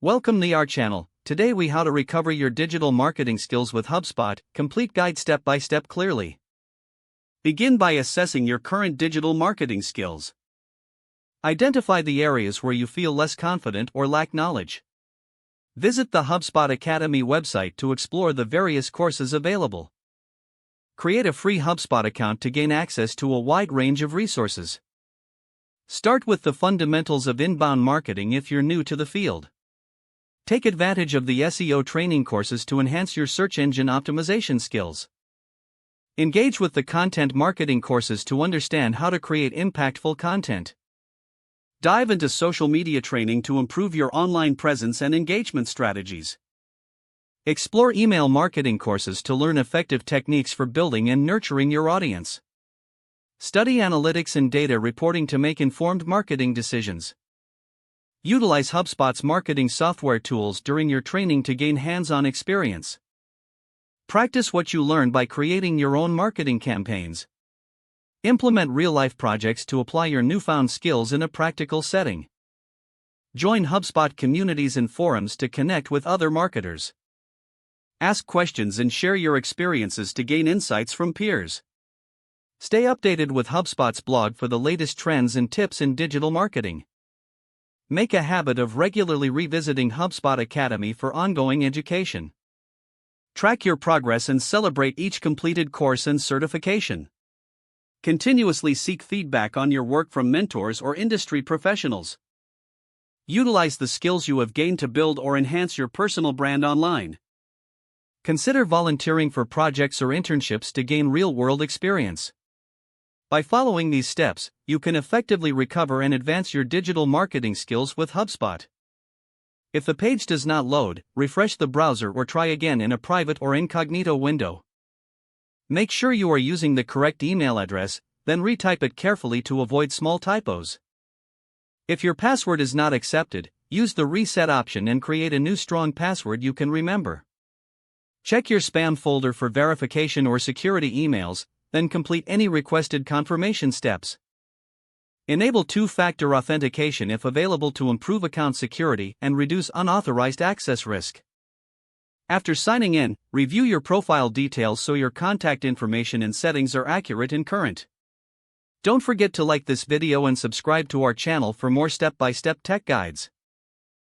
Welcome to our channel. Today we how to recover your digital marketing skills with HubSpot, complete guide step by step clearly. Begin by assessing your current digital marketing skills. Identify the areas where you feel less confident or lack knowledge. Visit the HubSpot Academy website to explore the various courses available. Create a free HubSpot account to gain access to a wide range of resources. Start with the fundamentals of inbound marketing if you're new to the field. Take advantage of the SEO training courses to enhance your search engine optimization skills. Engage with the content marketing courses to understand how to create impactful content. Dive into social media training to improve your online presence and engagement strategies. Explore email marketing courses to learn effective techniques for building and nurturing your audience. Study analytics and data reporting to make informed marketing decisions. Utilize HubSpot's marketing software tools during your training to gain hands-on experience. Practice what you learn by creating your own marketing campaigns. Implement real-life projects to apply your newfound skills in a practical setting. Join HubSpot communities and forums to connect with other marketers. Ask questions and share your experiences to gain insights from peers. Stay updated with HubSpot's blog for the latest trends and tips in digital marketing. Make a habit of regularly revisiting HubSpot Academy for ongoing education. Track your progress and celebrate each completed course and certification. Continuously seek feedback on your work from mentors or industry professionals. Utilize the skills you have gained to build or enhance your personal brand online. Consider volunteering for projects or internships to gain real-world experience. By following these steps, you can effectively recover and advance your digital marketing skills with HubSpot. If the page does not load, refresh the browser or try again in a private or incognito window. Make sure you are using the correct email address, then retype it carefully to avoid small typos. If your password is not accepted, use the reset option and create a new strong password you can remember. Check your spam folder for verification or security emails, then complete any requested confirmation steps. Enable two-factor authentication if available to improve account security and reduce unauthorized access risk. After signing in, review your profile details so your contact information and settings are accurate and current. Don't forget to like this video and subscribe to our channel for more step-by-step tech guides.